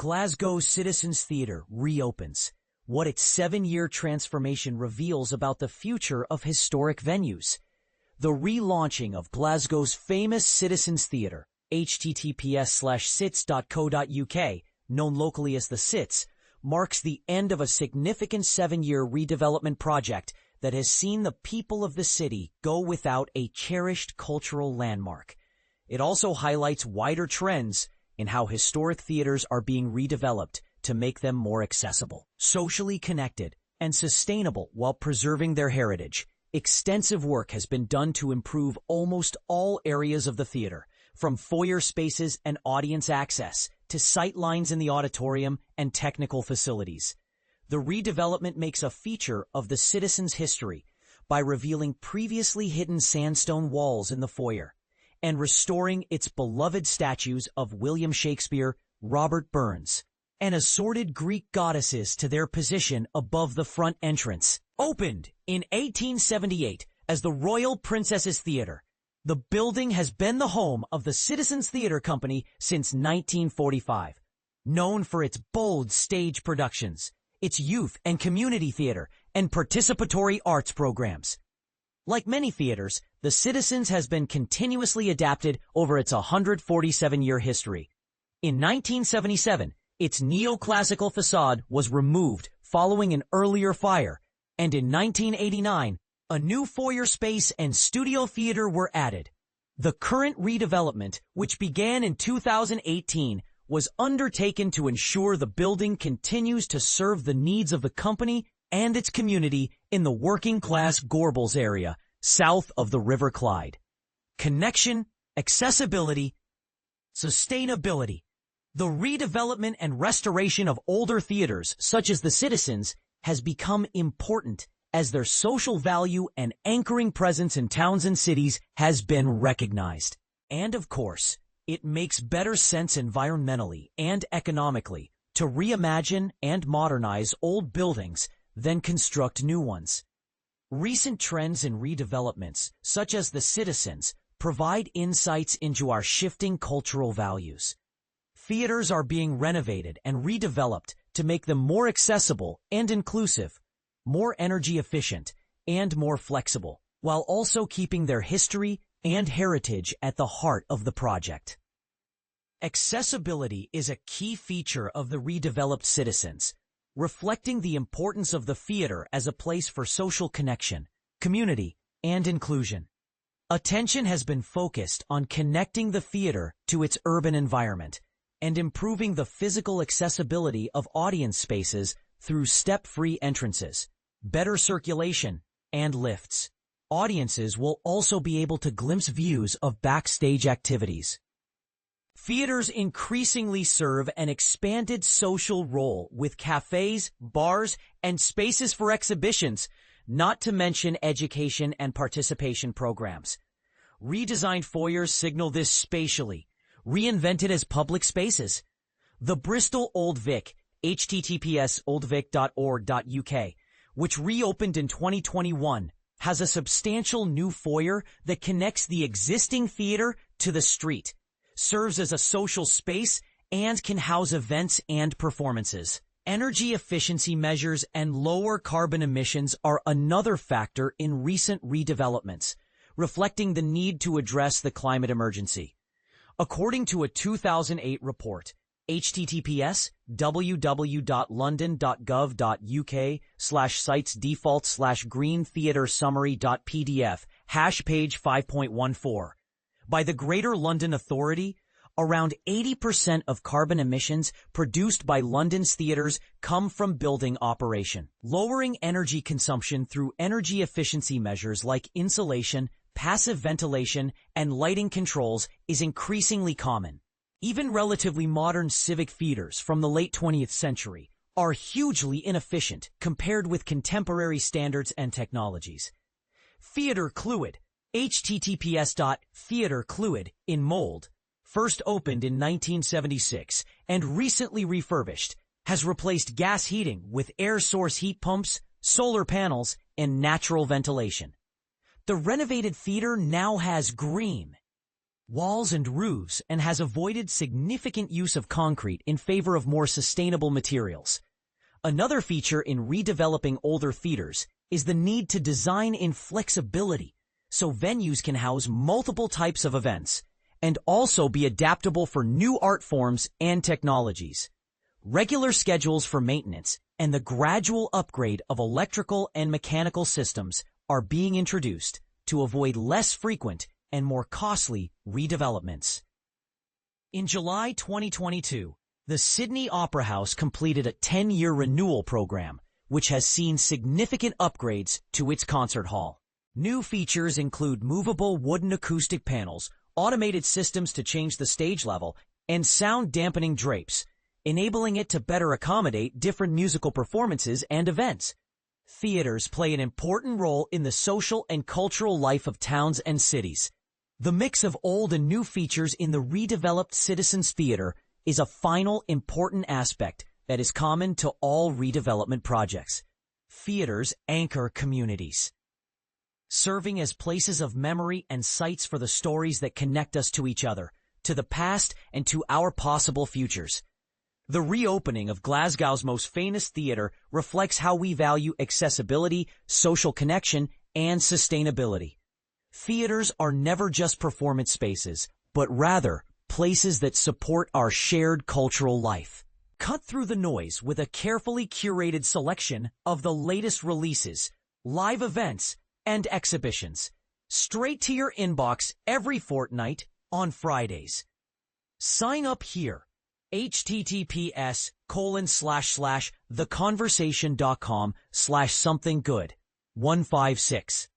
Glasgow Citizens Theatre reopens. What its 7-year transformation reveals about the future of historic venues. The relaunching of Glasgow's famous Citizens Theatre, https://citz.co.uk, known locally as the Citz, marks the end of a significant 7-year redevelopment project that has seen the people of the city go without a cherished cultural landmark. It also highlights wider trends in how historic theaters are being redeveloped to make them more accessible, socially connected, and sustainable while preserving their heritage. Extensive work has been done to improve almost all areas of the theater, from foyer spaces and audience access to sight lines in the auditorium and technical facilities. The redevelopment makes a feature of the citizens' history by revealing previously hidden sandstone walls in the foyer and restoring its beloved statues of William Shakespeare, Robert Burns, and assorted Greek goddesses to their position above the front entrance. Opened in 1878 as the Royal Princesses Theatre, the building has been the home of the Citizens Theatre Company since 1945. Known for its bold stage productions, its youth and community theater, and participatory arts programs. Like many theaters, the Citizens has been continuously adapted over its 147-year history. In 1977, its neoclassical facade was removed following an earlier fire, and in 1989, a new foyer space and studio theater were added. The current redevelopment, which began in 2018, was undertaken to ensure the building continues to serve the needs of the company and its community in the working-class Gorbals area, south of the River Clyde. Connection, accessibility, sustainability. The redevelopment and restoration of older theaters, such as the Citizens, has become important as their social value and anchoring presence in towns and cities has been recognized. And of course, it makes better sense environmentally and economically to reimagine and modernize old buildings than construct new ones. Recent trends in redevelopments, such as the Citizens, provide insights into our shifting cultural values. Theaters are being renovated and redeveloped to make them more accessible and inclusive, more energy efficient, and more flexible, while also keeping their history and heritage at the heart of the project. Accessibility is a key feature of the redeveloped Citizens, reflecting the importance of the theater as a place for social connection, community, and inclusion. Attention has been focused on connecting the theater to its urban environment and improving the physical accessibility of audience spaces through step-free entrances, better circulation, and lifts. Audiences will also be able to glimpse views of backstage activities. Theaters increasingly serve an expanded social role with cafes, bars, and spaces for exhibitions, not to mention education and participation programs. Redesigned foyers signal this spatially, reinvented as public spaces. The Bristol Old Vic, https://oldvic.org.uk, which reopened in 2021, has a substantial new foyer that connects the existing theater to the street, serves as a social space, and can house events and performances. Energy efficiency measures and lower carbon emissions are another factor in recent redevelopments, reflecting the need to address the climate emergency. According to a 2008 report, https://www.london.gov.uk/sites/default/green theatre summary.pdf #page 5.14. By the Greater London Authority, around 80% of carbon emissions produced by London's theatres come from building operation. Lowering energy consumption through energy efficiency measures like insulation, passive ventilation, and lighting controls is increasingly common. Even relatively modern civic theaters from the late 20th century are hugely inefficient compared with contemporary standards and technologies. Theatre Clwyd, https://theatreclwyd in Mold, first opened in 1976 and recently refurbished, has replaced gas heating with air source heat pumps, solar panels, and natural ventilation. The renovated theater now has green, walls and roofs and has avoided significant use of concrete in favor of more sustainable materials. Another feature in redeveloping older theaters is the need to design in flexibility so venues can house multiple types of events and also be adaptable for new art forms and technologies. Regular schedules for maintenance and the gradual upgrade of electrical and mechanical systems are being introduced to avoid less frequent and more costly redevelopments. In July 2022, the Sydney Opera House completed a 10-year renewal program, which has seen significant upgrades to its concert hall. New features include movable wooden acoustic panels, automated systems to change the stage level, and sound-dampening drapes, enabling it to better accommodate different musical performances and events. Theaters play an important role in the social and cultural life of towns and cities. The mix of old and new features in the redeveloped Citizens Theater is a final important aspect that is common to all redevelopment projects. Theaters anchor communities, serving as places of memory and sites for the stories that connect us to each other, to the past, and to our possible futures. The reopening of Glasgow's most famous theater reflects how we value accessibility, social connection, and sustainability. Theaters are never just performance spaces, but rather places that support our shared cultural life. Cut through the noise with a carefully curated selection of the latest releases, live events, and exhibitions, straight to your inbox every fortnight on Fridays. Sign up here. https://theconversation.com/somethinggood156